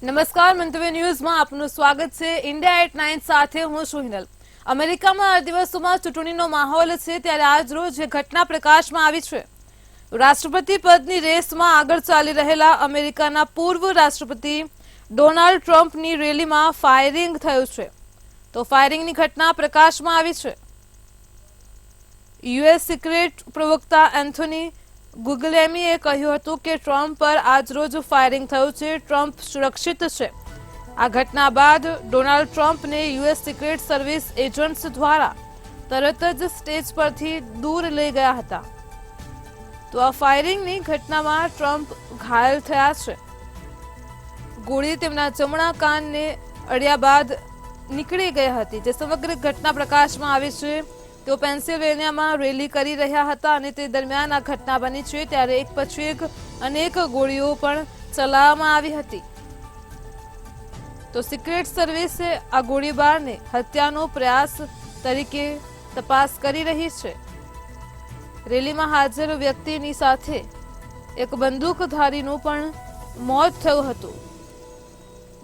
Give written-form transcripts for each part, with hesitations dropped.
નમસ્કાર, મંતવ્ય ન્યૂઝમાં આપનું સ્વાગત છે। ઇન્ડિયા એટ 9 સાથે હું છું હિનલ। અમેરિકામાં આ દિવસોમાં ચૂંટણીનો માહોલ છે, ત્યારે આજ રોજ ઘટના પ્રકાશમાં આવી છે। રાષ્ટ્રપતિ પદની રેસમાં આગળ ચાલી રહેલા અમેરિકાના પૂર્વ રાષ્ટ્રપતિ ડોનાલ્ડ ટ્રમ્પની રેલીમાં ફાયરિંગ થયું છે, તો ફાયરિંગની ઘટના પ્રકાશમાં આવી છે। યુએસ સિક્રેટ પ્રવક્તા એન્થોની ગુગલેમીએ કહ્યું હતું કે ટ્રમ્પ પર આજરોજ ફાયરિંગ થયું છે। ટ્રમ્પ સુરક્ષિત છે। આ ઘટના બાદ ડોનાલ્ડ ટ્રમ્પને યુએસ સિક્રેટ સર્વિસ એજન્ટ્સ દ્વારા તરત જ સ્ટેજ પરથી દૂર લઈ ગયા હતા। તો આ ફાયરિંગની ઘટનામાં ટ્રમ્પ ઘાયલ થયા છે। ગોળી તેમના જમણા કાનને અડ્યા બાદ નીકળી ગઈ હતી। જે સમગ્ર ઘટના પ્રકાશમાં આવી છે, તેઓ પેન્સિલ્વેનિયામાં રેલી કરી રહ્યા હતા અને તે દરમિયાન આ ઘટના બની છે, ત્યારે એક પછી એક અનેક ગોળીઓ પણ ચલાવવામાં આવી હતી। તો સિક્રેટ સર્વિસે આ ગોળીબારને હત્યાનો પ્રયાસ તરીકે તપાસ કરી રહી છે। રેલીમાં હાજર વ્યક્તિની સાથે એક બંદૂકધારીનું પણ મોત થયું હતું।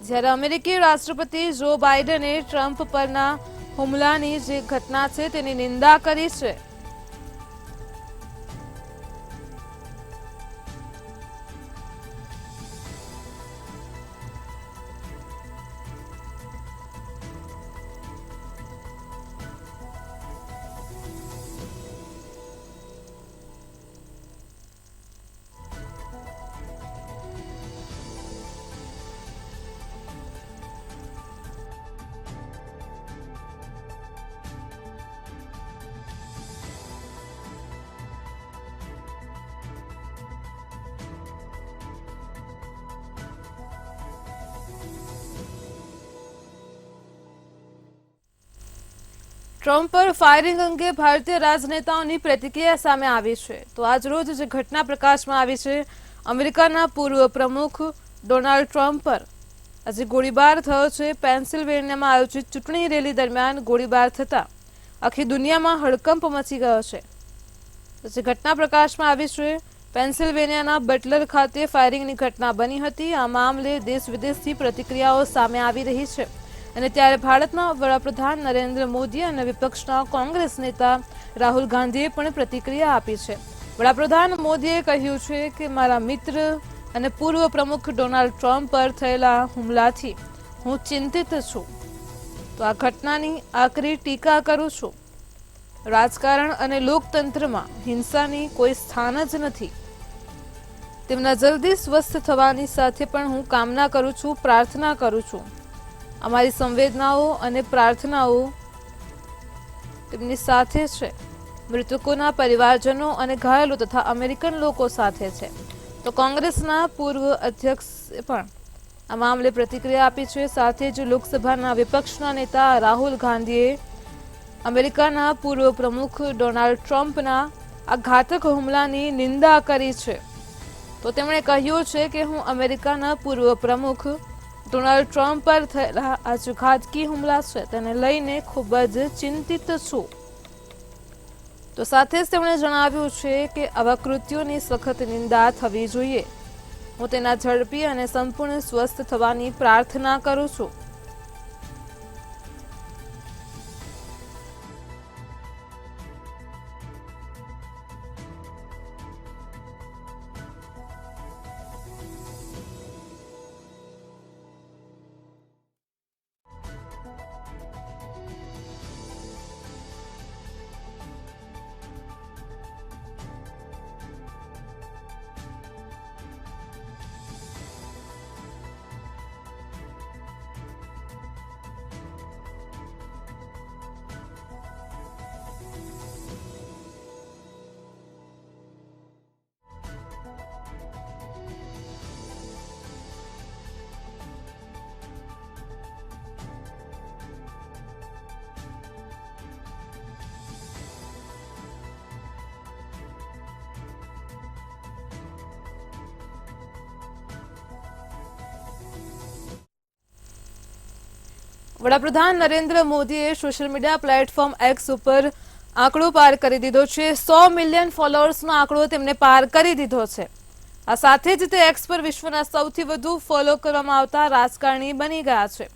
જ્યારે અમેરિકી રાષ્ટ્રપતિ જો બાઇડને ટ્રમ્પ પરના હુમલાની જે ઘટના છે તેની નિંદા કરી છે। ટ્રમ્પ પર ફાયરિંગ અંગે ભારતીય રાજનેતાઓની પ્રતિક્રિયા સામે આવી છે। તો આજ રોજ જે ઘટના પ્રકાશમાં આવી છે, અમેરિકાના પૂર્વ પ્રમુખ ડોનાલ્ડ ટ્રમ્પ પર આજે ગોળીબાર થયો છે। પેન્સિલ્વેનિયામાં આયોજિત ચૂંટણી રેલી દરમિયાન ગોળીબાર થતા આખી દુનિયામાં હડકંપ મચી ગયો છે। જે ઘટના પ્રકાશમાં આવી છે, પેન્સિલ્વેનિયાના બટલર ખાતે ફાયરિંગની ઘટના બની હતી। આ મામલે દેશ વિદેશથી પ્રતિક્રિયાઓ સામે આવી રહી છે અને ત્યારે ભારતના વડાપ્રધાન નરેન્દ્ર મોદી અને વિપક્ષના કોંગ્રેસ નેતા રાહુલ ગાંધીએ પણ પ્રતિક્રિયા આપી છે। વડાપ્રધાન મોદીએ કહ્યું છે કે મારા મિત્ર અને પૂર્વ પ્રમુખ ડોનાલ્ડ ટ્રમ્પ પર થયેલા હુમલાથી હું ચિંતિત છું। તો આ ઘટનાની આકરી ટીકા કરું છું। રાજકારણ અને લોકતંત્રમાં હિંસાની કોઈ સ્થાન જ નથી। તેમના જલ્દી સ્વસ્થ થવાની સાથે પણ હું કામના કરું છું, પ્રાર્થના કરું છું। અમારી સંવેદનાઓ અને પ્રાર્થનાઓ તેમની સાથે છે। મૃતકોના પરિવારજનો અને ઘાયલો તથા અમેરિકન લોકો સાથે છે। તો કોંગ્રેસના પૂર્વ અધ્યક્ષે પણ આ મામલે પ્રતિક્રિયા આપી છે। સાથે જ લોકસભાના વિપક્ષના નેતા રાહુલ ગાંધીએ અમેરિકાના પૂર્વ પ્રમુખ ડોનાલ્ડ ટ્રમ્પના આ ઘાતક હુમલાની નિંદા કરી છે। તો તેમણે કહ્યું છે કે હું અમેરિકાના પૂર્વ પ્રમુખ ડોનાલ્ડ ટ્રમ્પ પર થયેલા આ જે ઘાતકી હુમલા છે તેને લઈને ખૂબ જ ચિંતિત છું। તો સાથે જ તેમણે જણાવ્યું છે કે આવા કૃત્યોની સખત નિંદા થવી જોઈએ। હું તેના ઝડપી અને સંપૂર્ણ સ્વસ્થ થવાની પ્રાર્થના કરું છું। વડાપ્રધાન નરેન્દ્ર મોદીએ સોશિયલ મીડિયા પ્લેટફોર્મ એક્સ ઉપર આંકડો પાર કરી દીધો છે। 100 મિલિયન ફોલોઅર્સનો આંકડો તેમને પાર કરી દીધો છે। આ સાથે જ તે એક્સ પર વિશ્વના સૌથી વધુ ફોલો કરવામાં આવતા રાજકારણી બની ગયા છે.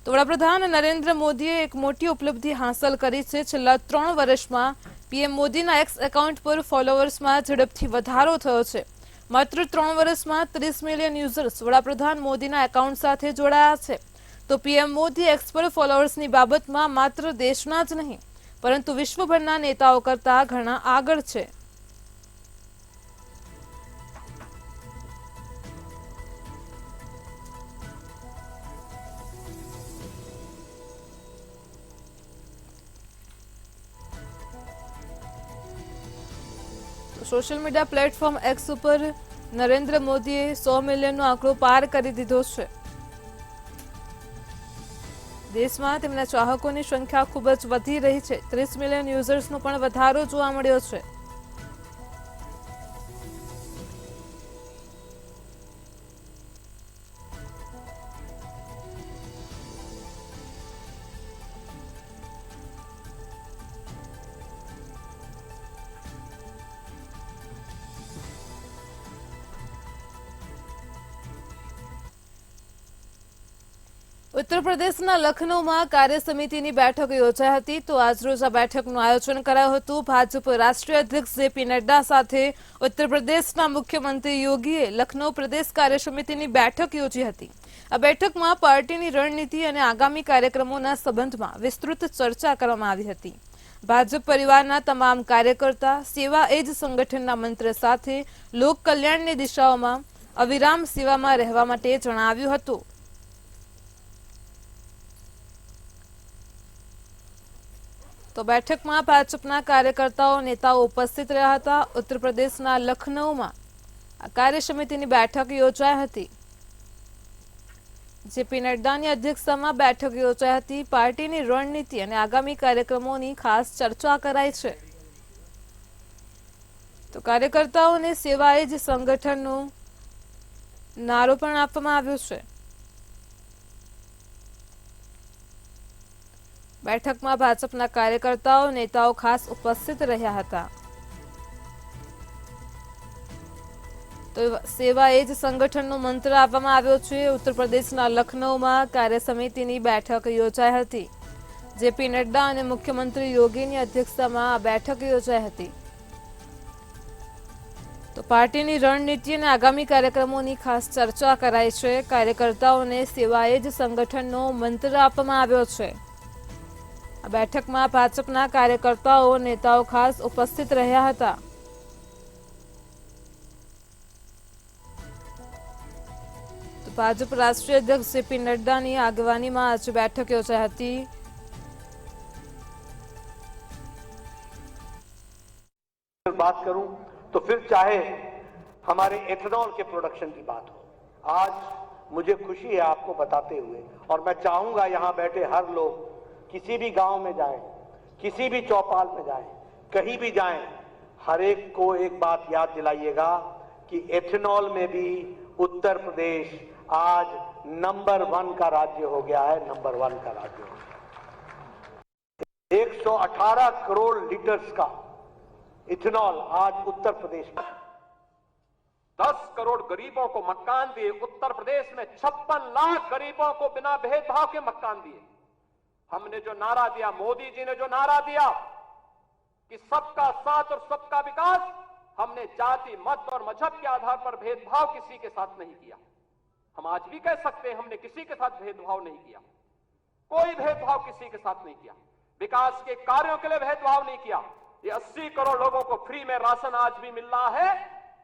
તો વડાપ્રધાન નરેન્દ્ર મોદીએ એક મોટી ઉપલબ્ધિ હાંસલ કરી છે. છેલ્લા 3 વર્ષમાં પીએમ મોદીના એક્સ એકાઉન્ટ પર ફોલોવર્સમાં ઝડપથી વધારો થયો છે. માત્ર 3 વર્ષમાં 30 મિલિયન યુઝર્સ વડાપ્રધાન મોદીના એકાઉન્ટ સાથે જોડાયા છે. તો પીએમ મોદી એક્સ પર ફોલોવર્સની બાબતમાં માત્ર દેશના જ નહીં પરંતુ વિશ્વભરના નેતાઓ કરતા ઘણા આગળ છે. સોશિયલ મીડિયા પ્લેટફોર્મ એક્સ ઉપર નરેન્દ્ર મોદીએ 100 મિલિયનનો આંકડો પાર કરી દીધો છે. દેશમાં તેમના ચાહકોની સંખ્યા ખૂબ જ વધી રહી છે. 30 મિલિયન યુઝર્સનો પણ વધારો જોવા મળ્યો છે. ઉત્તર પ્રદેશના લખનૌમાં કાર્ય સમિતિની બેઠક યોજાઈ હતી. તો આજરોજ આ બેઠકનું આયોજન કરાયું હતું. ભાજપ રાષ્ટ્રીય અધ્યક્ષ જેપી નડ્ડા સાથે ઉત્તર પ્રદેશના મુખ્યમંત્રી યોગીએ લખનૌ પ્રદેશ કાર્ય સમિતિની બેઠક યોજી હતી. આ બેઠકમાં પાર્ટીની રણનીતિ અને આગામી કાર્યક્રમોના સંબંધમાં વિસ્તૃત ચર્ચા કરવામાં આવી હતી. ભાજપ પરિવારના તમામ કાર્યકર્તા સેવા એ જ સંગઠનના મંત્ર સાથે લોક કલ્યાણની દિશાઓમાં અવિરામ સેવામાં રહેવા માટે જણાવ્યું હતું. તો બેઠકમાં ભાજપના કાર્યકર્તાઓ નેતાઓ ઉપસ્થિત રહ્યા હતા. ઉત્તર પ્રદેશના લખનૌમાં આ કાર્ય સમિતિની બેઠક યોજાઈ હતી. જેપી નડ્ડાની અધ્યક્ષતામાં બેઠક યોજાઈ હતી. પાર્ટીની રણનીતિ અને આગામી કાર્યક્રમોની ખાસ ચર્ચા કરાઈ છે. તો કાર્યકર્તાઓને સેવા એ જ સંગઠનનો નારો પણ આપવામાં આવ્યો છે. બેઠકમાં ભાજપના કાર્યકર્તાઓ નેતાઓ ખાસ ઉપસ્થિત રહ્યા હતા. તો સેવા એ જ સંગઠનનો મંત્ર આપવામાં આવ્યો છે. ઉત્તર પ્રદેશના લખનૌમાં કાર્ય સમિતિની બેઠક યોજાઈ હતી. જેપી નડ્ડા અને મુખ્યમંત્રી યોગીની અધ્યક્ષતામાં આ બેઠક યોજાઈ હતી. તો પાર્ટીની રણનીતિ અને આગામી કાર્યક્રમોની ખાસ ચર્ચા કરાઈ છે. કાર્યકર્તાઓને સેવા એ જ સંગઠનનો મંત્ર આપવામાં આવ્યો છે. આ બેઠકમાં ભાજપના કાર્યકર્તાઓ નેતાઓ ખાસ ઉપસ્થિત રહ્યા હતા. તો ભાજપ રાષ્ટ્રીય અધ્યક્ષ જેપી નડ્ડાની આગેવાનીમાં આજે બેઠક યોજાઈ હતી. बात करूं तो फिर चाहे हमारे एथेनॉल के प्रोडक्शन की बात हो, आज मुझे खुशी है आपको बताते हुए, और मैं चाहूंगा यहां बैठे हर लोग किसी भी गांव में जाएं, किसी भी चौपाल में जाएं, कहीं भी जाएं, हर एक को एक बात याद दिलाइएगा कि एथेनॉल में भी उत्तर प्रदेश आज नंबर 1 का राज्य हो गया है. नंबर 1 का राज्य हो गया. 118 करोड़ लीटर्स का इथेनॉल आज उत्तर प्रदेश में. 10 करोड़ गरीबों को मकान दिए. उत्तर प्रदेश में 56 लाख गरीबों को बिना भेदभाव के मकान दिए. हमने जो नारा दिया, मोदी जी ने जो नारा दिया कि सबका साथ और सबका विकास, हमने जाति मत और मजहब के आधार पर भेदभाव किसी के साथ नहीं किया. हम आज भी कह सकते हैं हमने किसी के साथ भेदभाव नहीं किया. कोई भेदभाव किसी के साथ नहीं किया. विकास के कार्यों के लिए भेदभाव नहीं किया. ये 80 करोड़ लोगों को फ्री में राशन आज भी मिल रहा है.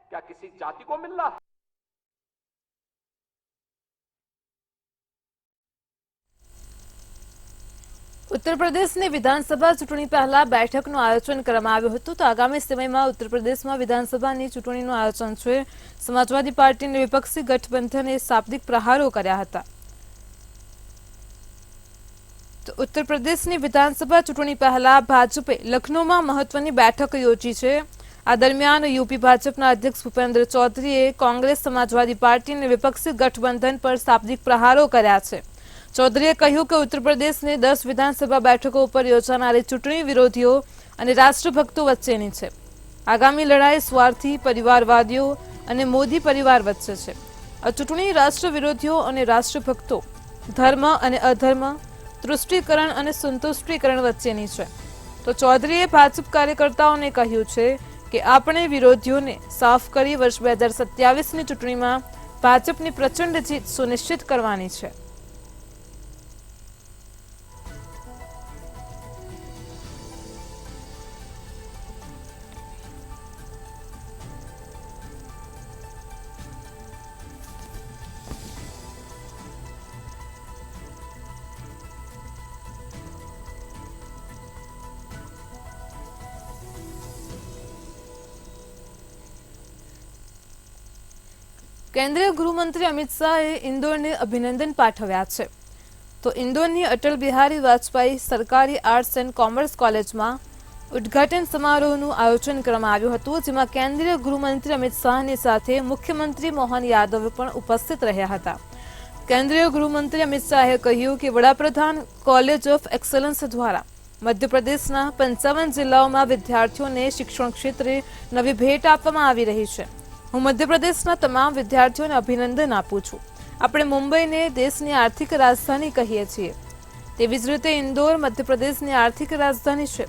क्या किसी जाति को मिल रहा है? ઉત્તર પ્રદેશની વિધાનસભા ચૂંટણી પહેલા બેઠકનું આયોજન કરવામાં આવ્યું હતું. તો આગામી સમયમાં ઉત્તર પ્રદેશમાં વિધાનસભાની ચૂંટણીનું આયોજન છે. સમાજવાદી પાર્ટી અને વિપક્ષી ગઠબંધને શાબ્દિક પ્રહારો કર્યા હતા. તો ઉત્તર પ્રદેશની વિધાનસભા ચૂંટણી પહેલા ભાજપે લખનૌમાં મહત્વની બેઠક યોજી છે. આ દરમિયાન યુપી ભાજપના અધ્યક્ષ ભૂપેન્દ્ર ચૌધરીએ કોંગ્રેસ, સમાજવાદી પાર્ટી અને વિપક્ષી ગઠબંધન પર શાબ્દિક પ્રહારો કર્યા છે. ચૌધરીએ કહ્યું કે ઉત્તર પ્રદેશની 10 વિધાનસભા બેઠકો ઉપર યોજાનારી ચૂંટણી વિરોધીઓ અને રાષ્ટ્રભક્તો વચ્ચેની છે. આગામી લડાઈ સ્વાર્થી, પરિવારવાદીઓ અને મોદી પરિવાર વચ્ચે છે। આ ચૂંટણી રાષ્ટ્ર વિરોધીઓ અને રાષ્ટ્રભક્તો, ધર્મ અને અધર્મ, તૃષ્ટિકરણ અને સંતુષ્ટિકરણ વચ્ચેની છે। તો ચૌધરીએ ભાજપ કાર્યકર્તાઓને કહ્યું છે કે આપણે વિરોધીઓને સાફ કરી વર્ષ 2027ની ચૂંટણીમાં ભાજપની પ્રચંડ જીત સુનિશ્ચિત કરવાની છે। કેન્દ્રીય ગૃહમંત્રી અમિત શાહે ઇન્દોરને અભિનંદન પાઠવ્યા છે। તો ઇન્દોરની અટલ બિહારી વાજપેયી સરકારી આર્ટ્સ એન્ડ કોમર્સ કોલેજમાં ઉદ્ઘાટન સમારોહનું આયોજન કરવામાં આવ્યું હતું, જેમાં કેન્દ્રીય ગૃહમંત્રી અમિત શાહની સાથે મુખ્યમંત્રી મોહન યાદવ પણ ઉપસ્થિત રહ્યા હતા। કેન્દ્રીય ગૃહમંત્રી અમિત શાહે કહ્યું કે વડાપ્રધાન કોલેજ ઓફ એક્સલન્સ દ્વારા મધ્યપ્રદેશના 55 જિલ્લાઓમાં વિદ્યાર્થીઓને શિક્ષણ ક્ષેત્રે નવી ભેટ આપવામાં આવી રહી છે। હું મધ્યપ્રદેશના તમામ વિદ્યાર્થીઓને અભિનંદન આપું છું। આપણે મુંબઈને દેશની આર્થિક રાજધાની કહીએ છીએ, તેવી જ રીતે ઇન્દોર મધ્યપ્રદેશની આર્થિક રાજધાની છે।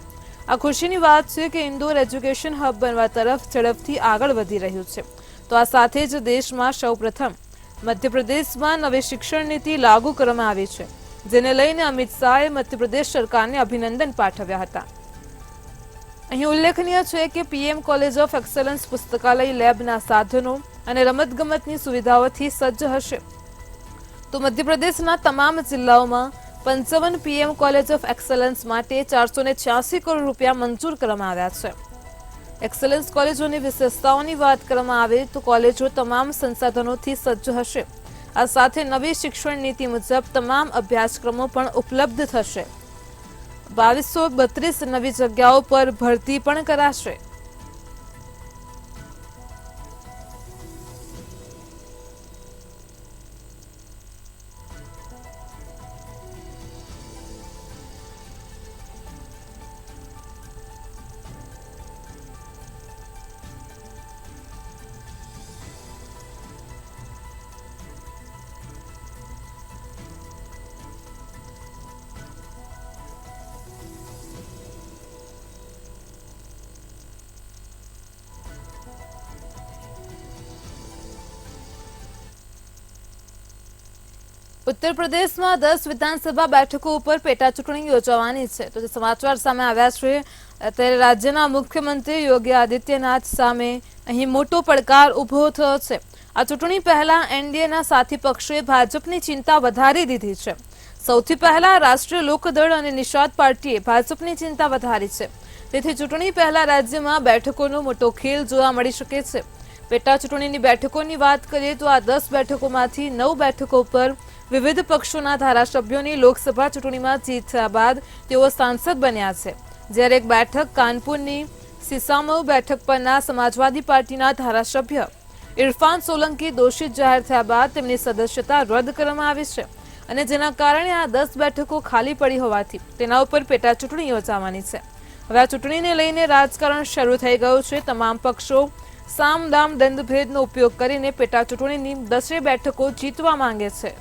આ ખુશીની વાત છે કે ઇન્દોર એજ્યુકેશન હબ બનવા તરફ ઝડપથી આગળ વધી રહ્યું છે। તો આ સાથે જ દેશમાં સૌપ્રથમ મધ્યપ્રદેશમાં નવી શિક્ષણ નીતિ લાગુ કરવામાં આવી છે, જેને લઈને અમિત શાહે મધ્યપ્રદેશ સરકારને અભિનંદન પાઠવ્યા હતા। અહીં ઉલ્લેખનીય છે કે પીએમ કોલેજ ઓફ એક્સલન્સ પુસ્તકાલય લેબના સાધનો અને રમતગમતની સુવિધાઓથી સજ્જ હશે। તો મધ્યપ્રદેશના તમામ જિલ્લાઓમાં 55 પીએમ કોલેજ ઓફ એક્સલન્સ માટે 486 કરોડ રૂપિયા મંજૂર કરવામાં આવ્યા છે। એક્સલન્સ કોલેજોની વિશેષતાઓની વાત કરવામાં આવે તો કોલેજો તમામ સંસાધનોથી સજ્જ હશે। આ સાથે નવી શિક્ષણ નીતિ મુજબ તમામ અભ્યાસક્રમો પણ ઉપલબ્ધ થશે। 2232 નવી જગ્યાઓ પર ભરતી પણ કરાશે। ઉત્તર પ્રદેશમાં 10 વિધાનસભા બેઠકો ઉપર પેટા ચૂંટણી યોજાવાની છે। તો જે સમાચાર સામે આવ્યા છે, ત્યારે રાજ્યના મુખ્યમંત્રી યોગી આદિત્યનાથ સામે અહીં મોટો પડકાર ઊભો થયો છે। આ ચૂંટણી પહેલા એનડીએના સાથી પક્ષોએ ભાજપની ચિંતા વધારી દીધી છે। સૌથી પહેલા રાષ્ટ્રીય લોકદળ અને નિષાદ પાર્ટીએ ભાજપની ચિંતા વધારી છે। તેથી ચૂંટણી પહેલા રાજ્યમાં બેઠકોનો મોટો ખેલ જોવા મળી શકે છે। પેટા ચૂંટણીની બેઠકોની વાત કરીએ તો આ 10 બેઠકોમાંથી 9 બેઠકો પર વિવિધ પક્ષોના ધારાસભ્યોની લોકસભા ચૂંટણીમાં જીત થયા બાદ તેઓ સાંસદ બન્યા છે। જ્યારે એક બેઠક કાનપુરની સિસામઉ બેઠક પરના સમાજવાદી પાર્ટીના ધારાસભ્ય ઇરફાન સોલંકી દોષિત જાહેર થયા બાદ તેમની સદસ્યતા રદ કરવામાં આવી છે, અને જેના કારણે આ 10 બેઠકો ખાલી પડી હોવાથી તેના ઉપર પેટા ચૂંટણી યોજાવાની છે। હવે આ ચૂંટણીને લઈને રાજકારણ શરૂ થઈ ગયું છે। તમામ પક્ષો સામ દામ દંડ ભેદનો ઉપયોગ કરીને પેટા ચૂંટણીની 10 બેઠકો જીતવા માંગે છે।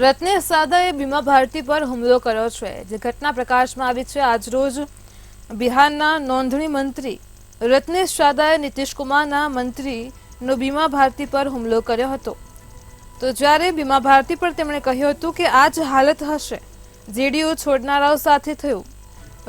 રત્નેશ સાદાએ બીમા ભારતી પર હુમલો કર્યો છે, જે ઘટના પ્રકાશમાં આવી છે। આજરોજ બિહારના નોંધણી મંત્રી રત્નેશ સાદાએ નીતિશ કુમારના મંત્રીનો બીમા ભારતી પર હુમલો કર્યો હતો। તો જ્યારે બીમા ભારતી પર તેમણે કહ્યું હતું કે આ જ હાલત હશે જેડીયુ છોડનારાઓ સાથે થયું।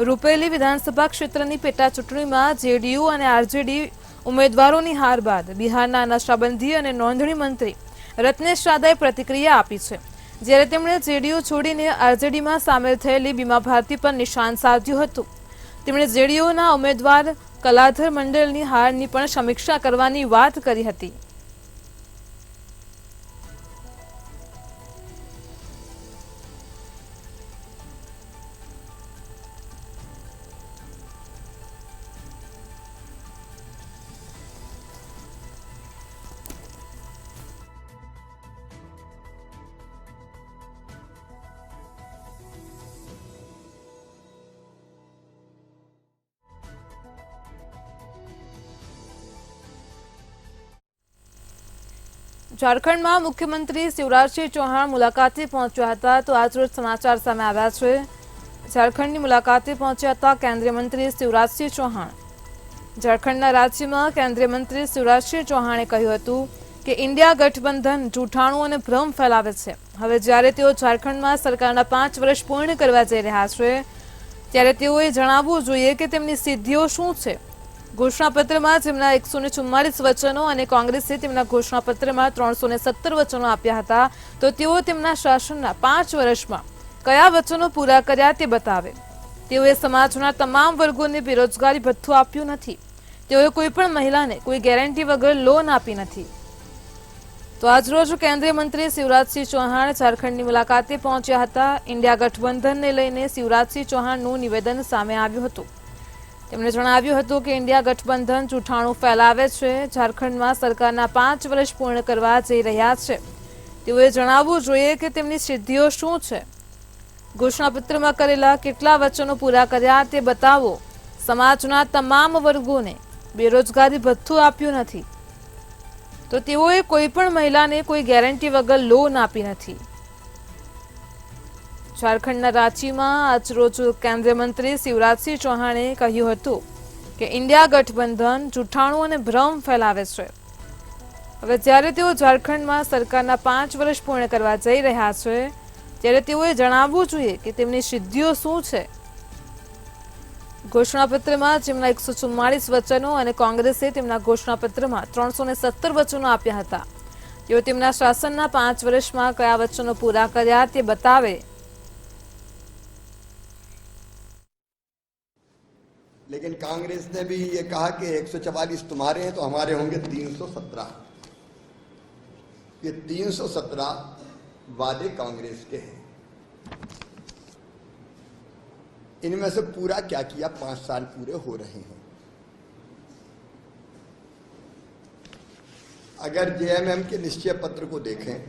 રૂપેલી વિધાનસભા ક્ષેત્રની પેટા ચૂંટણીમાં જેડીયુ અને આરજેડી ઉમેદવારોની હાર બાદ બિહારના નશાબંધી અને નોંધણી મંત્રી રત્નેશ સાદાએ પ્રતિક્રિયા આપી છે, જ્યારે તેમણે જેડીયુ છોડીને આરજેડીમાં સામેલ થયેલી બીમા ભારતી પર નિશાન સાધ્યું હતું। તેમણે જેડીયુના ઉમેદવાર કલાધર મંડળની હારની પણ સમીક્ષા કરવાની વાત કરી હતી। झारखंडમાં મુખ્યમંત્રી શિવરાજસિંહ ચૌહાણ મુલાકાતે પહોંચ્યા હતા। તો આજરોજ સમાચાર સામે આવ્યા છે। ઝારખંડની મુલાકાતે પહોંચ્યા હતા કેન્દ્રીય મંત્રી શિવરાજસિંહ ચૌહાણ। ઝારખંડના રાજ્યમાં કેન્દ્રીય મંત્રી શિવરાજસિંહ ચૌહાણે કહ્યું હતું કે ઇન્ડિયા ગઠબંધન જૂઠાણું અને ભ્રમ ફેલાવે છે। હવે જ્યારે તેઓ ઝારખંડમાં સરકારના 5 વર્ષ પૂર્ણ કરવા જઈ રહ્યા છે ત્યારે તેઓએ જણાવવું જોઈએ કે તેમની સિદ્ધિઓ શું છે। ઘોષણાપત્રમાં જેમના 144 વચનો અને કોંગ્રેસે તેમના ઘોષણાપત્રમાં 317 વચનો આપ્યા હતા તો તેઓ તેમના શાસનના 5 વર્ષમાં કયા વચનો પૂરા કર્યા તે બતાવે। તેઓએ સમાજના તમામ વર્ગોને બેરોજગારી ભથ્થું આપ્યું નથી। તેઓએ કોઈ પણ મહિલાને કોઈ ગેરંટી વગર લોન આપી નથી। તો આજરોજ કેન્દ્રીય મંત્રી શિવરાજસિંહ ચૌહાણ ઝારખંડની મુલાકાતે પહોંચ્યા હતા। ઇન્ડિયા ગઠબંધનને લઈને શિવરાજસિંહ ચૌહાણનું નિવેદન સામે આવ્યું હતું। તેમણે જણાવ્યું હતું કે ઇન્ડિયા ગઠબંધન જૂઠાણું ફેલાવે છે। ઝારખંડમાં સરકારના 5 વર્ષ પૂર્ણ કરવા જઈ રહ્યા છે। તેઓએ જણાવવું જોઈએ કે તેમની સિદ્ધિઓ શું છે। ઘોષણાપત્રમાં કરેલા કેટલા વચનો પૂરા કર્યા તે બતાવો। સમાજના તમામ વર્ગોને બેરોજગારી ભથ્થું આપ્યું નથી તો તેઓએ કોઈ પણ મહિલાને કોઈ ગેરંટી વગર લોન આપી નથી। ઝારખંડના રાંચીમાં આજરોજ કેન્દ્રીય મંત્રી શિવરાજસિંહ ચૌહાણે કહ્યું હતું કે ઇન્ડિયા ગઠબંધન જૂઠાણું અને ભ્રમ ફેલાવે છે। હવે જ્યારે તેઓ ઝારખંડમાં સરકારના 5 વર્ષ પૂર્ણ કરવા જઈ રહ્યા છે ત્યારે તેઓએ જણાવવું જોઈએ કે તેમની સિદ્ધિઓ શું છે। ઘોષણાપત્રમાં જેમના 144 વચનો અને કોંગ્રેસે તેમના ઘોષણાપત્રમાં 317 વચનો આપ્યા હતા તેઓ તેમના શાસનના 5 વર્ષમાં કયા વચનો પૂરા કર્યા તે બતાવે। लेकिन कांग्रेस ने भी ये कहा कि 144 तुम्हारे हैं तो हमारे होंगे 317। ये 317 वादे कांग्रेस के हैं। इनमें से पूरा क्या किया? 5 साल पूरे हो रहे हैं। अगर जेएमएम के निश्चय पत्र को देखें,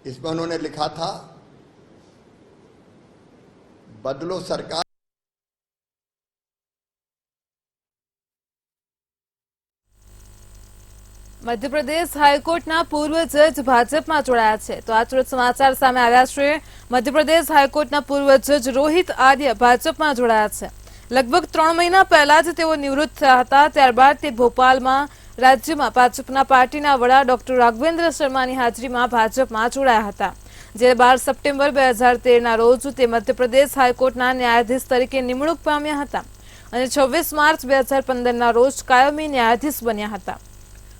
इसमें उन्होंने लिखा था बदलो सरकार। મધ્યપ્રદેશ હાઈકોર્ટના પૂર્વ જજ ભાજપમાં જોડાયા છે। તો આજરોજ સમાચાર સામે આવ્યા છે। મધ્યપ્રદેશ હાઈકોર્ટના પૂર્વ જજ રોહિત આર્ય ભાજપમાં જોડાયા છે। લગભગ 3 મહિના પહેલા જ તેઓ નિવૃત્ત થયા હતા। ત્યારબાદ તે ભોપાલમાં રાજ્યમાં ભાજપના પાર્ટીના વડા ડોક્ટર રાઘવેન્દ્ર શર્માની હાજરીમાં ભાજપમાં જોડાયા હતા। જે 12 સપ્ટેમ્બર 2013ના રોજ તે મધ્યપ્રદેશ હાઈકોર્ટના ન્યાયાધીશ તરીકે નિમણૂક પામ્યા હતા અને 26 માર્ચ 2015ના રોજ કાયમી ન્યાયાધીશ બન્યા હતા।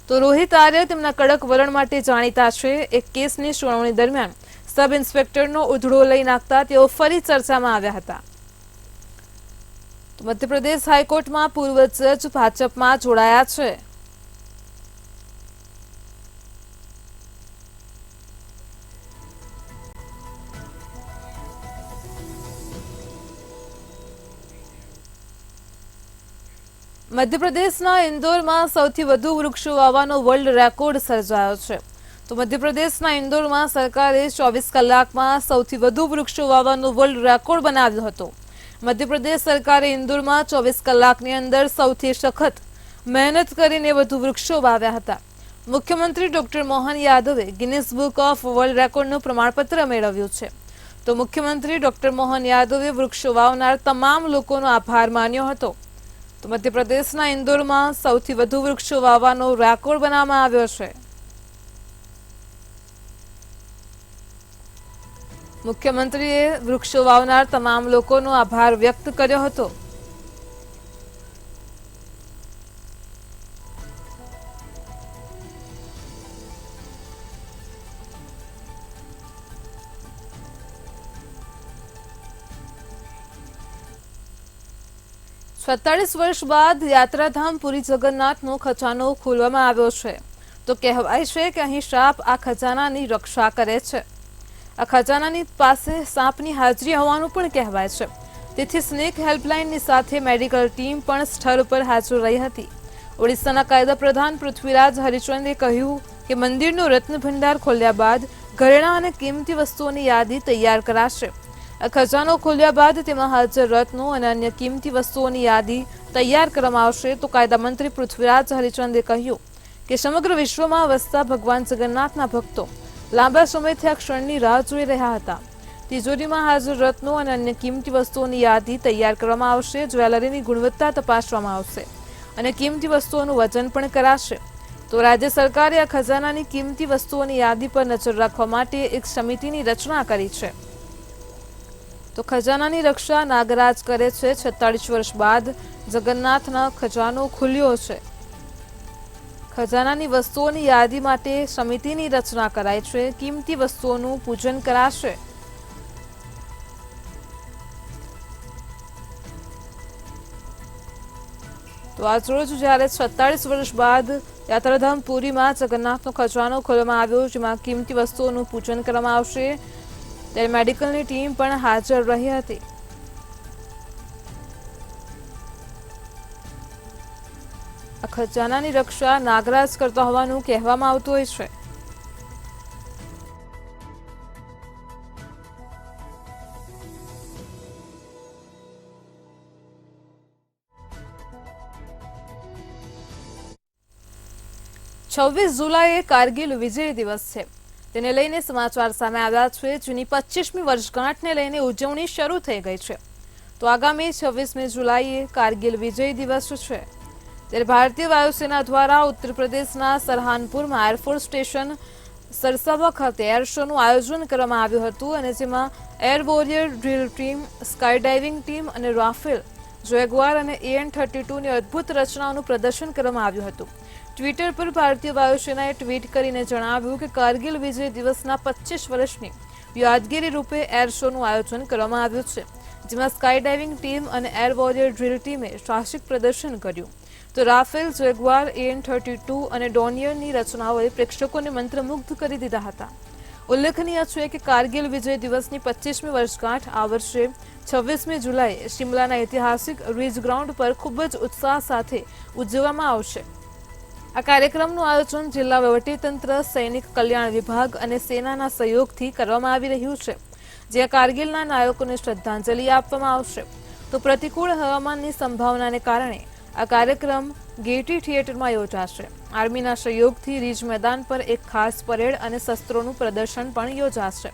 તો રોહિત આર્ય તેમના કડક વલણ માટે જાણીતા છે। એક કેસની સુનાવણી દરમિયાન સબ ઇન્સ્પેક્ટરનો ઉધડો લઈ નાખતા તેઓ ફરી ચર્ચામાં આવ્યા હતા। તો મધ્યપ્રદેશ હાઈકોર્ટમાં પૂર્વ જજ ભાજપમાં જોડાયા છે। મધ્યપ્રદેશના ઇન્દોરમાં સૌથી વધુ વૃક્ષો વાવવાનો વર્લ્ડ રેકોર્ડ સર્જાયો છે। તો મધ્યપ્રદેશના ઇન્દોરમાં સરકારે 24 કલાકમાં સૌથી વધુ વૃક્ષો વાવવાનો વર્લ્ડ રેકોર્ડ બનાવ્યો હતો। મધ્યપ્રદેશ સરકારે ઇન્દોરમાં 24 કલાકની અંદર સૌથી સખત મહેનત કરીને વધુ વૃક્ષો વાવ્યા હતા। મુખ્યમંત્રી ડોક્ટર મોહન યાદવે ગિનિસ બુક ઓફ વર્લ્ડ રેકોર્ડનું પ્રમાણપત્ર મેળવ્યું છે। તો મુખ્યમંત્રી ડોક્ટર મોહન યાદવે વૃક્ષો વાવનાર તમામ લોકોનો આભાર માન્યો હતો। તો મધ્યપ્રદેશના ઇન્દોરમાં સૌથી વધુ વૃક્ષો વાવવાનો રેકોર્ડ બનાવવામાં આવ્યો છે। મુખ્યમંત્રીએ વૃક્ષો વાવનાર તમામ લોકોનો આભાર વ્યક્ત કર્યો હતો। 46 વર્ષ બાદ યાત્રાધામ પુરી જગન્નાથનો ખજાનો ખોલવામાં આવ્યો છે તો કહેવાય છે કે અહીં સાપ આ ખજાનાની રક્ષા કરે છે। આ ખજાનાની પાસે સાપની હાજરી હોવાનું પણ કહેવાય છે, તેથી સ્નેક હેલ્પલાઇનની સાથે મેડિકલ ટીમ પણ સ્થળ પર હાજર રહી હતી। ઓડિશાના કાયદા પ્રધાન પૃથ્વીરાજ હરિચંદે કહ્યું કે મંદિરનો રત્ન ભંડાર ખોલ્યા બાદ ઘરેણાં અને કિંમતી વસ્તુઓની યાદી તૈયાર કરાશે। આ ખજાનો ખોલ્યા બાદ તેમાં હાજર રત્નો અને અન્ય કિંમતી વસ્તુઓની યાદી તૈયાર કરવામાં આવશે તો કાયદા મંત્રી પૃથ્વીરાજ હરિચંદે કહ્યું કે સમગ્ર વિશ્વમાં વસતા ભગવાન જગન્નાથના ભક્તો લાંબા સમયથી આ ક્ષણની રાહ જોઈ રહ્યા હતા। તિજોરીમાં હાજર રત્નો અને અન્ય કિંમતી વસ્તુઓની યાદી તૈયાર કરવામાં આવશે, જ્વેલરીની ગુણવત્તા તપાસવામાં આવશે અને કિંમતી વસ્તુઓનું વજન પણ કરાશે। તો રાજ્ય સરકારે આ ખજાનાની કિંમતી વસ્તુઓની યાદી પર નજર રાખવા માટે એક સમિતિની રચના કરી છે। તો ખજાનાની રક્ષા નાગરાજ કરે છે। 46 વર્ષ બાદ જગન્નાથના ખજાનો ખુલ્યો છે। ખજાનાની વસ્તુઓની યાદી માટે સમિતિની રચના કરાઈ છે। કિંમતી વસ્તુઓનું પૂજન કરાશે। તો આજ રોજ જ્યારે 46 વર્ષ બાદ યાત્રાધામ પુરીમાં જગન્નાથનો ખજાનો ખોલવામાં આવ્યો, જેમાં કિંમતી વસ્તુઓનું પૂજન કરવામાં આવશે, ત્યારે મેડિકલની ટીમ પણ હાજર રહી હતી। આ ખજાનાની રક્ષા નાગરાજ કરતા હોવાનું કહેવામાં આવતું હોય છે। છવ્વીસ જુલાઈએ કારગિલ વિજય દિવસ છે, તેને લઈને સમાચાર સામે આવ્યા છે, જેની 25મી વર્ષગાંઠને લઈને ઉજવણી શરૂ થઈ ગઈ છે। તો આગામી 26મી જુલાઈએ કારગિલ વિજય દિવસ છે, ત્યારે ભારતીય વાયુસેના દ્વારા ઉત્તર પ્રદેશના સરહાનપુરમાં એરફોર્સ સ્ટેશન સરસાવા ખાતે એર શોનું આયોજન કરવામાં આવ્યું હતું અને જેમાં air warrior drill team, sky diving team અને રાફેલ, જેગુઆર અને AN-32ની અદ્ભુત રચનાઓનું પ્રદર્શન કરવામાં આવ્યું હતું। ટ્વિટર પર ભારતીય વાયુસેનાએ ટ્વીટ કરીને જણાવ્યું કે કારગિલ વિજય દિવસના 25 વર્ષની યાદગીરી રૂપે એર શોનું આયોજન કરવામાં આવ્યું છે, જેમાં સ્કાય ડાઇવિંગ ટીમ અને એર વોરિયર ડ્રીલ ટીમે સાહસિક પ્રદર્શન કર્યું। તો રાફેલ, જેગુઆર, AN-32 અને ડોનિયરની રચનાઓએ પ્રેક્ષકોને મંત્રમુગ્ધ કરી દીધા હતા। ઉલ્લેખનીય છે કે કારગિલ વિજય દિવસની 25મી વર્ષગાંઠ આ વર્ષે 26મી જુલાઈએ શિમલાના ઐતિહાસિક રીજ ગ્રાઉન્ડ પર ખૂબ જ ઉત્સાહ સાથે ઉજવવામાં આવશે। આ કાર્યક્રમનું આયોજન જિલ્લા વહીવટીતંત્ર, સૈનિક કલ્યાણ વિભાગ અને સેનાના સહયોગથી કરવામાં આવી રહ્યું છે, જ્યાં કારગિલના નાયકોને શ્રદ્ધાંજલિ આપવામાં આવશે। તો પ્રતિકૂળ હવામાનની સંભાવનાને કારણે આ કાર્યક્રમ ગેટી થિયેટરમાં યોજાશે। આર્મીના સહયોગથી રીજ મેદાન પર એક ખાસ પરેડ અને શસ્ત્રોનું પ્રદર્શન પણ યોજાશે।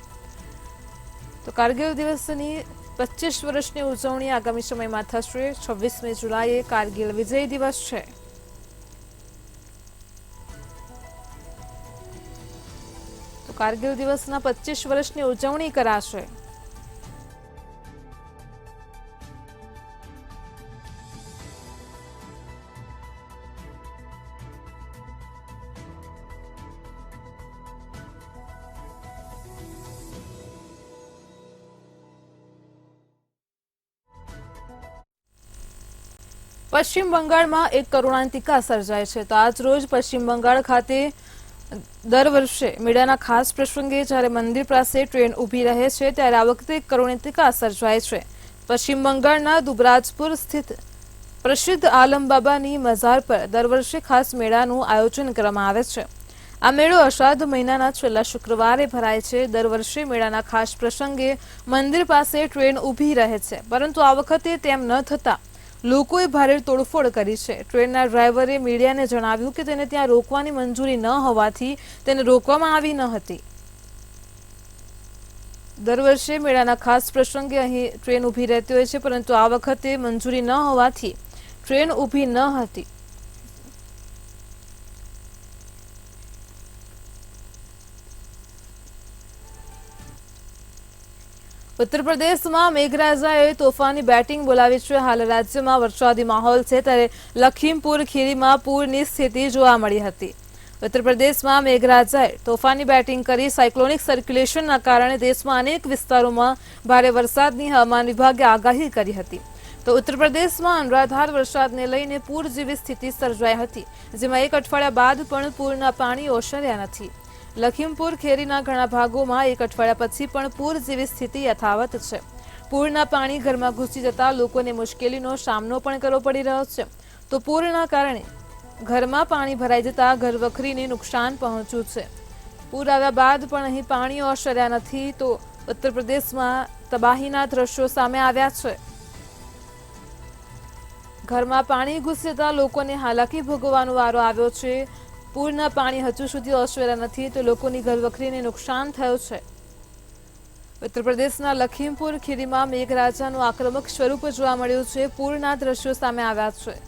તો કારગિલ દિવસની 25 વર્ષની ઉજવણી આગામી સમયમાં થશે। 26મી જુલાઈએ કારગિલ વિજય દિવસ છે। તો કારગિલ દિવસના 25 વર્ષની ઉજવણી કરાશે। પશ્ચિમ બંગાળમાં એક કરુણાંતિકા સર્જાય છે। તો આજ રોજ પશ્ચિમ બંગાળ ખાતે દર વર્ષે મેળાના ખાસ પ્રસંગે જ્યારે મંદિર પાસે ટ્રેન ઊભી રહે છે, ત્યારે આ વખતે એક કરુણાંતિકા સર્જાય છે। પશ્ચિમ બંગાળના દુબરાજપુર સ્થિત પ્રસિદ્ધ આલમ બાબાની મઝાર પર દર વર્ષે ખાસ મેળાનું આયોજન કરવામાં આવે છે। આ મેળો અષાઢ મહિનાના છેલ્લા શુક્રવારે ભરાય છે। દર વર્ષે મેળાના ખાસ પ્રસંગે મંદિર પાસે ટ્રેન ઊભી રહે છે, પરંતુ આ વખતે તેમ ન થતા લોકોએ ભારે તોડફોડ કરી છે। ટ્રેનના ડ્રાઈવરે મીડિયાને જણાવ્યું કે તેને ત્યાં રોકવાની મંજૂરી ન હોવાથી તેને રોકવામાં આવી ન હતી। દર વર્ષે મેળાના ખાસ પ્રસંગે અહીં ટ્રેન ઊભી રહેતી હોય છે, પરંતુ આ વખતે મંજૂરી ન હોવાથી ટ્રેન ઊભી ન હતી। ઉત્તર પ્રદેશમાં મેઘરાજાએ તોફાની બેટિંગ બોલાવી છે। હાલ રાજ્યમાં વરસાદી માહોલ છે, ત્યારે લખીમપુર ખીરીમાં પૂરની સ્થિતિ જોવા મળી હતી। ઉત્તર પ્રદેશમાં મેઘરાજાએ તોફાની બેટિંગ કરી સાયક્લોનિક સર્ક્યુલેશનના કારણે દેશમાં અનેક વિસ્તારોમાં ભારે વરસાદની હવામાન વિભાગે આગાહી કરી હતી। તો ઉત્તર પ્રદેશમાં અનરાધાર વરસાદને લઈને પૂર જેવી સ્થિતિ સર્જાઈ હતી, જેમાં એક અઠવાડિયા બાદ પણ પૂરના પાણી ઓસર્યા નથી. લખીમપુર ખેરીના ઘણા ભાગોમાં એક અઠવાડિયા પછી પણ પૂર જેવી સ્થિતિ યથાવત છે. પૂરના પાણી ઘરમાં ઘૂસી જતા લોકોને મુશ્કેલીનો સામનો પણ કરવો પડી રહ્યો છે. તો પૂરના કારણે ઘરમાં પાણી ભરાઈ જતા ઘરવખરીને નુકસાન પહોંચ્યું છે. પૂર આવ્યા બાદ પણ અહીં પાણી ઓસર્યા નથી. તો ઉત્તર પ્રદેશમાં તબાહીના દ્રશ્યો સામે આવ્યા છે. ઘરમાં પાણી ઘૂસી જતા લોકોને હાલાકી ભોગવવાનો વારો આવ્યો છે. પૂરના પાણી હજુ સુધી ઓસર્યા નથી, તો લોકોની ઘરવખરીને નુકસાન થયું છે. ઉત્તર પ્રદેશના લખીમપુર ખીરીમાં મેઘરાજાનું આક્રમક સ્વરૂપ જોવા મળ્યું છે. પૂરના દ્રશ્યો સામે આવ્યા છે.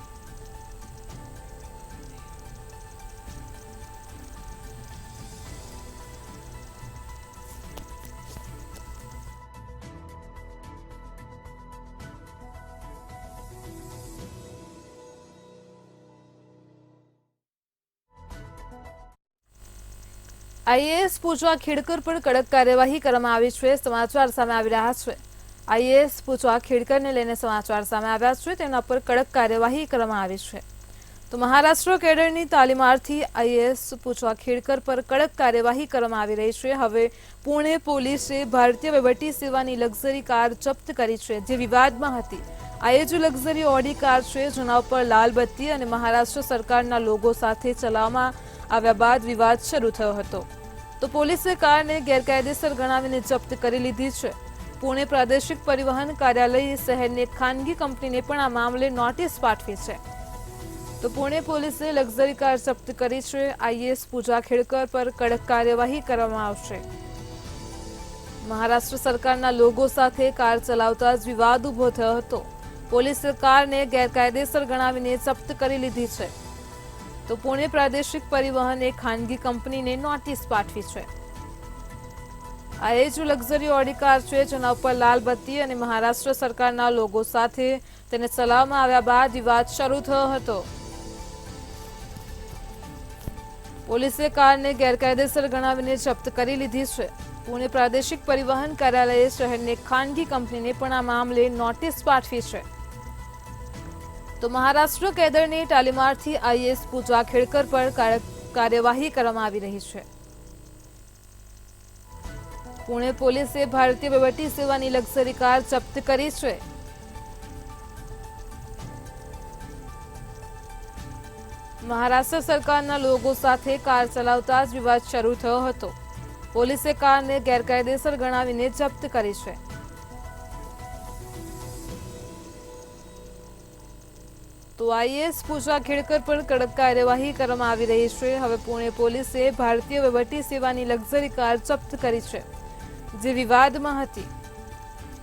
આઈએએસ પૂજા ખેડકર પર કડક કાર્યવાહી કરવામાં આવી છે. સમાચાર સામે આવી રહ્યા છે. આઈએએસ પૂજા ખેડકરને લઈને સમાચાર સામે આવ્યા છે. તેના પર કડક કાર્યવાહી કરવામાં આવી છે. તો મહારાષ્ટ્ર કેડરની તાલીમાર્થી આઈએએસ પૂજા ખેડકર પર કડક કાર્યવાહી કરવામાં આવી રહી છે. હવે પુણે પોલીસે ભારતીય વહીવટી સેવાની લક્ઝરી કાર જપ્ત કરી છે, જે વિવાદમાં હતી. આ એ જ લક્ઝરી ઓડી કાર છે, જેના ઉપર લાલ બત્તી અને મહારાષ્ટ્ર સરકારના લોગો સાથે ચલાવવામાં આવ્યા બાદ વિવાદ શરૂ થયો હતો. તો પોલીસે કારને ગેરકાયદેસર ગણાવીને જપ્ત કરી લીધી છે. પુણે પ્રાદેશિક પરિવહન કાર્યાલય શહેરની એક ખાનગી કંપનીને પણ આ મામલે નોટિસ પાઠવી છે. તો પુણે પોલીસે લક્ઝરી કાર જપ્ત કરી છે. આઈએએસ પૂજા ખેડકર પર કડક કાર્યવાહી કરવામાં આવશે. મહારાષ્ટ્ર સરકારના લોગો સાથે કાર ચલાવતા જ વિવાદ ઉભો થયો હતો. પોલીસે કારને ગેરકાયદેસર ગણાવીને જપ્ત કરી લીધી છે. તો પુણે પ્રાદેશિક પરિવહન એક ખાનગી કંપનીને નોટિસ પાઠવી છે. આ એ જ લક્ઝરી ઓડી કાર છે, જેના ઉપર લાલ બત્તી અને મહારાષ્ટ્ર સરકારના લોગો સાથે તેને ચલાવવામાં આવ્યા બાદ વિવાદ શરૂ થયો હતો. પોલીસે કારને ગેરકાયદેસર ગણાવીને જપ્ત કરી લીધી છે. પુણે પ્રાદેશિક પરિવહન કાર્યાલયે શહેરની એક ખાનગી કંપનીને પણ આ મામલે નોટિસ પાઠવી છે. તો મહારાષ્ટ્ર કેડરની તાલીમાર્થી આઈએએસ પૂજા ખેડકર પર કાર્યવાહી કરવામાં આવી રહી છે. પુણે પોલીસે ભારતીય વહીવટી સેવાની લક્ઝરી કાર જપ્ત કરી છે. મહારાષ્ટ્ર સરકારના લોગો સાથે કાર ચલાવતા જ વિવાદ શરૂ થયો હતો. પોલીસે કારને ગેરકાયદેસર ગણાવીને જપ્ત કરી છે. તો આઈએએસ પૂજા ખેડકર પર કડક કાર્યવાહી કરવામાં આવી રહી છે. હવે પુણે પોલીસે ભારતીય વહીવટી સેવાની લક્ઝરી કાર જપ્ત કરી છે, જે વિવાદમાં હતી.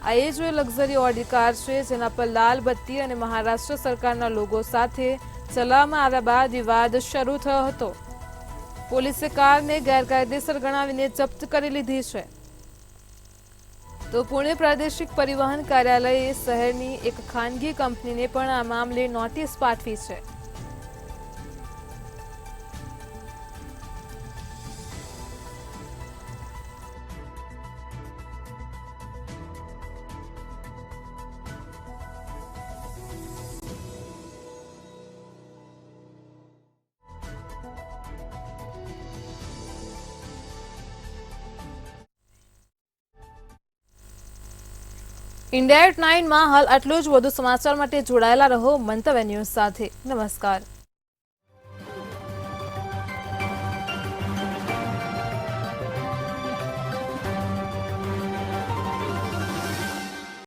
આ એ જ લક્ઝરી ઓડી કાર છે, જેના પર લાલ બત્તી અને મહારાષ્ટ્ર સરકારના લોગો સાથે ચલાવવામાં આવ્યા બાદ વિવાદ શરૂ થયો હતો. પોલીસે કારને ગેરકાયદેસર ગણાવીને જપ્ત કરી લીધી છે. તો પુણે પ્રાદેશિક પરિવહન કાર્યાલયે શહેરની એક ખાનગી કંપનીને પણ આ મામલે નોટિસ પાઠવી છે. ઇન્ડિયા એટ 9 માં હાલ આટલું જ. વધુ સમાચાર માટે જોડાયેલા રહો મંતવ્ય ન્યૂઝ સાથે. નમસ્કાર.